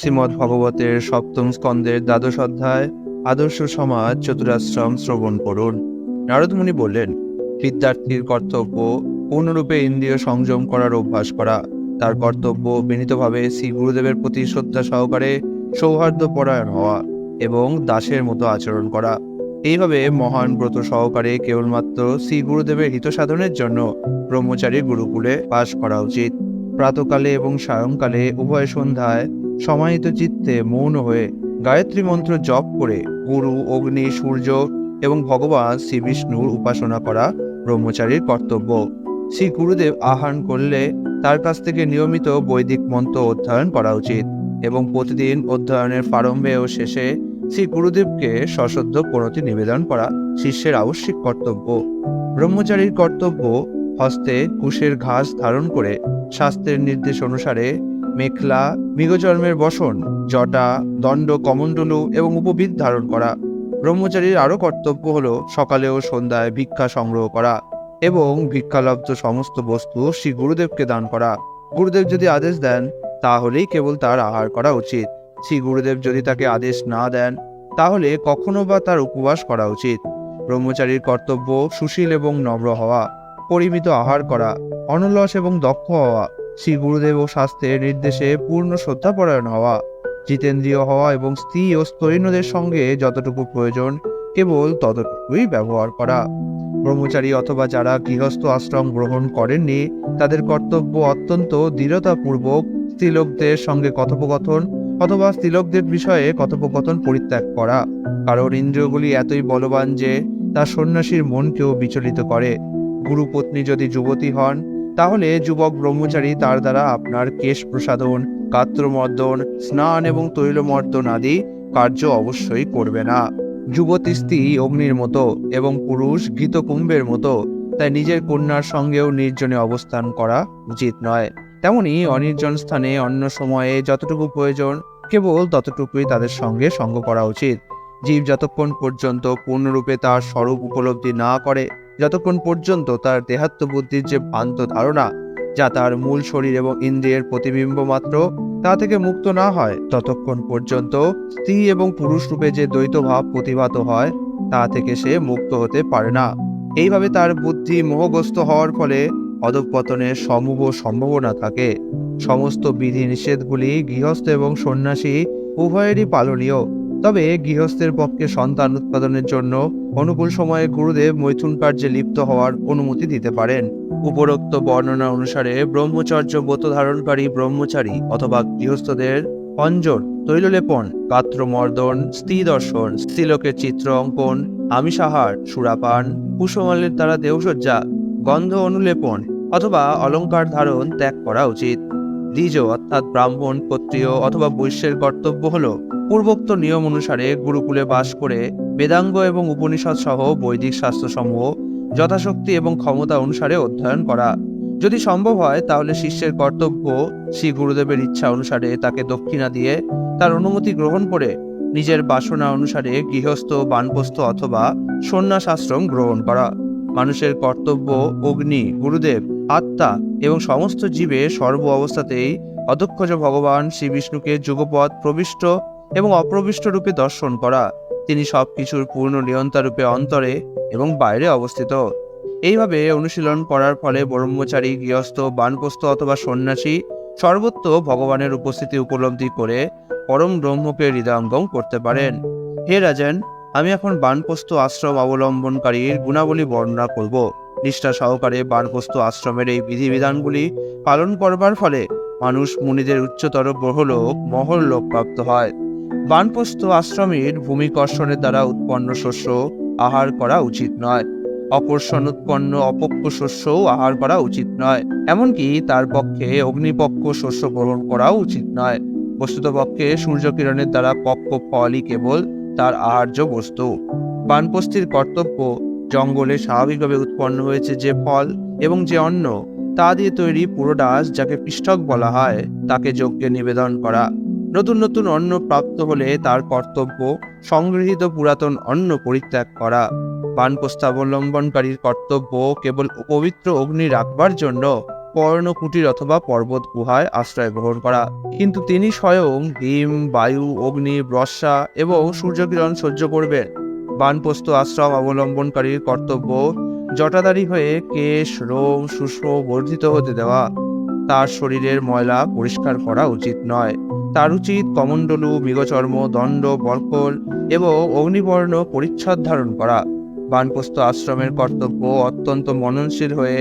শ্রীমদ্ ভগবতের সপ্তম স্কন্ধের দ্বাদশ অধ্যায় আদর্শ সমাজ চতুরাশ্রম শ্রবণ করুন। নারদ মুনি বললেন, বিদ্যার্থীর কর্তব্য পূর্ণরূপে ইন্দ্রিয় সংযম করার অভ্যাস করা। তার কর্তব্য বিনীতভাবে শ্রী গুরুদেবের প্রতি শ্রদ্ধা সহকারে সৌহার্দ্যপরায়ণ হওয়া এবং দাসের মতো আচরণ করা। এইভাবে মহান ব্রত সহকারে কেবলমাত্র শ্রী গুরুদেবের হিত সাধনের জন্য ব্রহ্মচারী গুরুকুলে বাস করা উচিত। প্রাতকালে এবং সায়ংকালে উভয় সন্ধ্যায় সমাহিত চিত্তে মৌন হয়ে গায়ত্রী মন্ত্র জপ করে গুরু, অগ্নি, সূর্য এবং ভগবান শ্রী বিষ্ণুর উপাসনা করা ব্রহ্মচারীর কর্তব্য। শ্রী গুরুদেব আহ্বান করলে তার কাছ থেকে নিয়মিত বৈদিক মন্ত্র অধ্যয়ন করা উচিত এবং প্রতিদিন অধ্যয়নের প্রারম্ভে ও শেষে শ্রী গুরুদেবকে সশ্রদ্ধ প্রণতি নিবেদন করা শিষ্যের আবশ্যিক কর্তব্য। ব্রহ্মচারীর কর্তব্য হস্তে কুশের ঘাস ধারণ করে শাস্ত্রের নির্দেশ অনুসারে মেখলা, মৃগচর্মের বসন, জটা, দণ্ড, কমণ্ডলু এবং উপবিদ ধারণ করা। ব্রহ্মচারীর আরও কর্তব্য হল সকালে ও সন্ধ্যায় ভিক্ষা সংগ্রহ করা এবং ভিক্ষালব্ধ সমস্ত বস্তু শ্রী গুরুদেবকে দান করা। গুরুদেব যদি আদেশ দেন তাহলেই কেবল তার আহার করা উচিত। শ্রী গুরুদেব যদি তাকে আদেশ না দেন তাহলে কখনো বা তার উপবাস করা উচিত। ব্রহ্মচারীর কর্তব্য সুশীল এবং নম্র হওয়া, পরিমিত আহার করা, অনলস এবং দক্ষ হওয়া, শ্রী গুরুদেব ও শাস্ত্রের নির্দেশে পূর্ণ শ্রদ্ধাপরায়ণ হওয়া, জিতেন্দ্রীয় হওয়া এবং স্ত্রী ও স্তৈন্যদের সঙ্গে যতটুকু প্রয়োজন কেবল ততটুকুই ব্যবহার করা। ব্রহ্মচারী অথবা যারা গৃহস্থ আশ্রম গ্রহণ করেননি তাদের কর্তব্য অত্যন্ত দৃঢ়তাপূর্বক স্ত্রীলোকদের সঙ্গে কথোপকথন অথবা স্ত্রীলোকদের বিষয়ে কথোপকথন পরিত্যাগ করা, কারণ ইন্দ্রিয়গুলি এতই বলবান যে তা সন্ন্যাসীর মনকেও বিচলিত করে। গুরুপত্নী যদি যুবতী হন তাহলে যুবক ব্রহ্মচারী তার দ্বারা আপনার কেশ প্রসাধন, গাত্রমর্দন, স্নান এবং তৈলমর্দন আদি কার্য অবশ্যই করবে না। যুবতী স্ত্রী অগ্নির মতো এবং পুরুষ ঘৃতকুম্ভের মতো, তাই নিজের কন্যার সঙ্গেও নির্জনে অবস্থান করা উচিত নয়। তেমনি অনির্জন স্থানে অন্য সময়ে যতটুকু প্রয়োজন কেবল ততটুকুই তাদের সঙ্গে সঙ্গ করা উচিত। জীব যতক্ষণ পর্যন্ত পূর্ণরূপে তার স্বরূপ উপলব্ধি না করে, যতক্ষণ পর্যন্ত তার দেহাত্ম বুদ্ধির যে ভ্রান্ত ধারণা যা তার মূল শরীর এবং ইন্দ্রিয়ের প্রতিবিম্ব মাত্র, তা থেকে মুক্ত না হয়, ততক্ষণ পর্যন্ত স্ত্রী এবং পুরুষ রূপে যে দ্বৈত ভাব প্রতিভাত হয় তা থেকে সে মুক্ত হতে পারে না। এইভাবে তার বুদ্ধি মোহগ্রস্ত হওয়ার ফলে অধঃপতনের সমূহ সম্ভাবনা থাকে। সমস্ত বিধি নিষেধগুলি গৃহস্থ এবং সন্ন্যাসী উভয়েরই পালনীয়। তবে গৃহস্থের পক্ষে সন্তান উৎপাদনের জন্য অনুকূল সময়ে গুরুদেব মৈথুন কার্যে লিপ্ত হওয়ার অনুমতি দিতে পারেন। উপরোক্ত বর্ণনা অনুসারে ব্রহ্মচর্য ব্রত ধারণকারী ব্রহ্মচারী অথবা গৃহস্থদের অঞ্জন, তৈললেপন, গাত্রমর্দন, স্ত্রী দর্শন, স্ত্রীলোকের চিত্র অঙ্কন, আমিষাহার, সুরাপান, পুষ্পমাল্যের দ্বারা দেহসজ্জা, গন্ধ অনুলেপন অথবা অলঙ্কার ধারণ ত্যাগ করা উচিত। দ্বিজ অর্থাৎ ব্রাহ্মণ, ক্ষত্রিয় অথবা বৈশ্যের কর্তব্য হল পূর্বোক্ত নিয়ম অনুসারে গুরুকুলে বাস করে বেদাঙ্গ এবং উপনিষদ সহ বৈদিক শাস্ত্রসমূহ যথাশক্তি এবং ক্ষমতা অনুসারে অধ্যয়ন করা। যদি সম্ভব হয় তাহলে শিষ্যের কর্তব্য শ্রী গুরুদেবের ইচ্ছা অনুসারে তাকে দক্ষিণা দিয়ে তার অনুমতি গ্রহণ করে নিজের বাসনা অনুসারে গৃহস্থ, বানপ্রস্থ অথবা সন্ন্যাস আশ্রম গ্রহণ করা। মানুষের কর্তব্য অগ্নি, গুরুদেব, আত্মা এবং সমস্ত জীবে সর্ব অবস্থাতেই অধক্ষজ ভগবান শ্রী বিষ্ণুকে যুগপৎ প্রবিষ্ট এবং অপ্রবিষ্ট রূপে দর্শন করা। তিনি সবকিছুর পূর্ণ নিয়ন্তা রূপে অন্তরে এবং বাইরে অবস্থিত। এইভাবে অনুশীলন করার ফলে ব্রহ্মচারী, গৃহস্থ, বানপ্রস্থ অথবা সন্ন্যাসী সর্বত্র ভগবানের উপস্থিতি উপলব্ধি করে পরম ব্রহ্মকে হৃদয়ঙ্গম করতে পারেন। হে রাজন, আমি এখন বানপ্রস্থ আশ্রম অবলম্বনকারীর গুণাবলী বর্ণনা করব। নিষ্ঠা সহকারে বানপ্রস্থ আশ্রমের এই বিধিবিধানগুলি পালন করবার ফলে মানুষ মুনিদের উচ্চতর গ্রহলোক মহরলোক প্রাপ্ত হয়। বানপ্রস্থ আশ্রমের ভূমিকর্ষণের দ্বারা উৎপন্ন শস্য আহার করা উচিত নয়। অকর্ষণ উৎপন্ন অপক্ষ শস্যও আহার করা উচিত নয়। এমনকি তার পক্ষে অগ্নিপক্ষ শস্য গ্রহণ করাও উচিত নয়। বস্তুতপক্ষে সূর্যকিরণের দ্বারা পক্ষ ফলই কেবল তার আহার্য বস্তু। বানপ্রস্থির কর্তব্য জঙ্গলে স্বাভাবিকভাবে উৎপন্ন হয়েছে যে ফল এবং যে অন্ন তা দিয়ে তৈরি পুরোডাস, যাকে পিষ্টক বলা হয়, তাকে যজ্ঞে নিবেদন করা। নতুন নতুন অন্ন প্রাপ্ত হলে তার কর্তব্য সংগৃহীত পুরাতন অন্ন পরিত্যাগ করা। বানপ্রস্থাবলম্বনকারীর কর্তব্য কেবল পবিত্র অগ্নি রাখবার জন্য পর্ণকুটির অথবা পর্বত গুহায় আশ্রয় গ্রহণ করা। কিন্তু তিনি স্বয়ং হিম, বায়ু, অগ্নি, বর্ষা এবং সূর্যকিরণ সহ্য করবেন। বানপ্রস্থ আশ্রম অবলম্বনকারীর কর্তব্য জটাধারী হয়ে কেশ, লোম, শুষ্ক বর্ধিত হতে দেওয়া। তার শরীরের ময়লা পরিষ্কার করা উচিত নয়। তার উচিত কমণ্ডলু, মৃগচর্ম, দণ্ড, বরকল এবং অগ্নিবর্ণ পরিচ্ছদ ধারণ করা। বানপ্রস্থ আশ্রমের কর্তব্য অত্যন্ত মননশীল হয়ে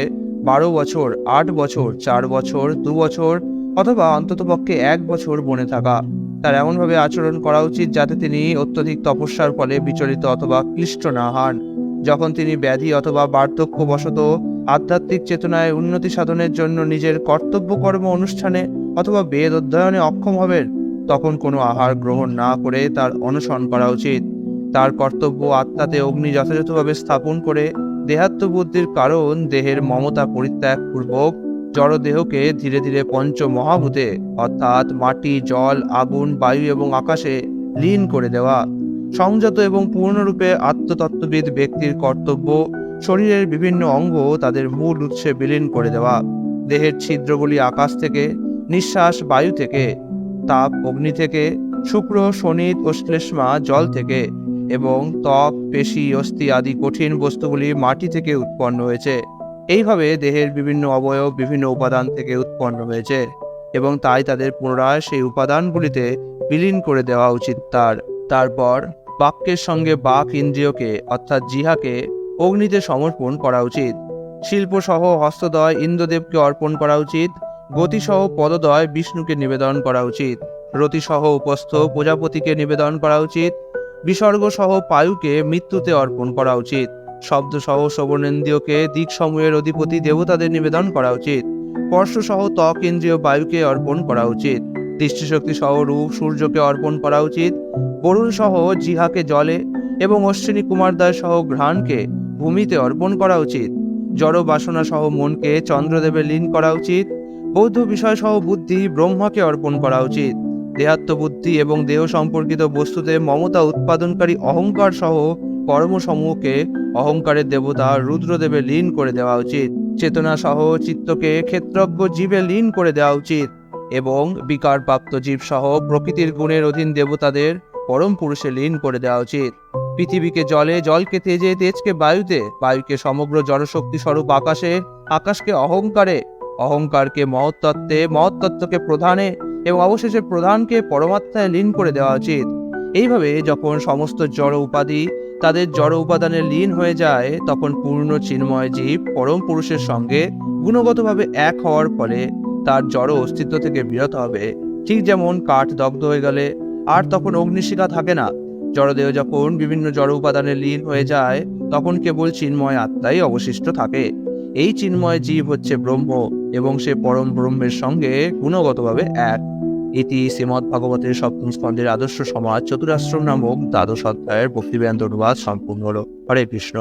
12 বছর, 8 বছর, 4 বছর, 2 বছর অথবা অন্ততপক্ষে 1 বছর বনে থাকা। তার এমনভাবে আচরণ করা উচিত যাতে তিনি অত্যধিক তপস্যার ফলে বিচলিত অথবা ক্লিষ্ট না হন। যখন তিনি ব্যাধি অথবা বার্ধক্যবশত আধ্যাত্মিক চেতনায় উন্নতি সাধনের জন্য নিজের কর্তব্য কর্ম অনুষ্ঠানে অথবা বেদ অধ্যয়নে অক্ষম হবেন, তখন কোনো আহার গ্রহণ না করে তার অনশন করা উচিত। তার কর্তব্য আত্মাতে অগ্নি যথাযথভাবে স্থাপন করে দেহাত্মবুদ্ধির কারণ দেহের মমতা পরিত্যাগ পূর্বক জড়দেহকে ধীরে ধীরে পঞ্চ মহাভূতে অর্থাৎ মাটি, জল, আগুন, বায়ু এবং আকাশে লীন করে দেওয়া। সংযত এবং পূর্ণরূপে আত্মতত্ত্ববিদ ব্যক্তির কর্তব্য শরীরের বিভিন্ন অঙ্গ তাদের মূল উৎসে বিলীন করে দেওয়া। দেহের ছিদ্রগুলি আকাশ থেকে, নিঃশ্বাস বায়ু থেকে, তাপ অগ্নি থেকে, শুক্র, শনিত ও শ্লেষ্মা জল থেকে এবং ত্বক, পেশি, অস্থি আদি কঠিন বস্তুগুলি মাটি থেকে উৎপন্ন হয়েছে। এইভাবে দেহের বিভিন্ন অবয়ব বিভিন্ন উপাদান থেকে উৎপন্ন হয়েছে এবং তাই তাদের পুনরায় সেই উপাদানগুলিতে বিলীন করে দেওয়া উচিত। তারপর বাক্যের সঙ্গে বাক ইন্দ্রিয়কে অর্থাৎ জিহাকে অগ্নিতে সমর্পণ করা উচিত। শিল্পসহ হস্তদ্বয় ইন্দ্রদেবকে অর্পণ করা উচিত। গতিসহ পদদ্বয় বিষ্ণুকে নিবেদন করা উচিত। রতিসহ উপস্থ প্রজাপতিকে নিবেদন করা উচিত। বিসর্গসহ পায়ুকে মৃত্যুতে অর্পণ করা উচিত। শব্দসহ শ্রবণেন্দ্রিয়কে দিকসমূহের অধিপতি দেবতাদের নিবেদন করা উচিত। স্পর্শসহ ত্বক ইন্দ্রিয় বায়ুকে অর্পণ করা উচিত। দৃষ্টিশক্তি সহ রূপ সূর্যকে অর্পণ করা উচিত। বরুণ সহ জিহাকে জলে এবং অশ্বিনী কুমারদ্বয় সহ ঘ্রাণকে ভূমিতে অর্পণ করা উচিত। জড় বাসনা সহ মনকে চন্দ্রদেবে লীন করা উচিত। বৌদ্ধ বিষয় সহ বুদ্ধি ব্রহ্মাকে অর্পণ করা উচিত। দেহাত্মবুদ্ধি এবং দেহ সম্পর্কিত বস্তুতে মমতা উৎপাদনকারী অহংকার সহ কর্মসমূহকে অহংকারের দেবতা রুদ্রদেবে লীন করে দেওয়া উচিত। চেতনা সহ চিত্তকে ক্ষেত্রজ্ঞ জীবে লীন করে দেওয়া উচিত এবং বিকারপ্রাপ্ত জীব সহ প্রকৃতির গুণের অধীন দেবতাদের পরম পুরুষে লীন করে দেওয়া উচিত। পৃথিবীকে জলে, জলকে তেজে, তেজকে বায়ুতে, বায়ুকে সমগ্র জড়শক্তি স্বরূপ আকাশে, আকাশকে অহংকারে, অহংকারকে মহত্তত্ত্বে, মহত্তত্ত্বকে প্রধানে এবং অবশেষে প্রধানকে পরমাত্মায় লীন করে দেওয়া উচিত। এইভাবে যখন সমস্ত জড় উপাধি তাদের জড় উপাদানে লীন হয়ে যায়, তখন পূর্ণ চিন্ময় জীব পরম পুরুষের সঙ্গে গুণগতভাবে এক হওয়ার ফলে তার জড় অস্তিত্ব থেকে বিরত হবে। ঠিক যেমন কাঠ দগ্ধ হয়ে গেলে আর তখন অগ্নিশিখা থাকে না, জড়দেহ যখন বিভিন্ন জড় উপাদানে লীন হয়ে যায় তখন কেবল চিন্ময় আত্মাই অবশিষ্ট থাকে। এই চিন্ময় জীব হচ্ছে ব্রহ্ম এবং সে পরম ব্রহ্মের সঙ্গে গুণগতভাবে এক। ইতি শ্রীমদ্ভাগবতের সপ্তম স্কন্ধের আদর্শ সমাজ চতুরাশ্রম নামক দ্বাদশ অধ্যায়ের ভক্তিবেদান্ত অনুবাদ সম্পূর্ণ হলো। হরে কৃষ্ণ।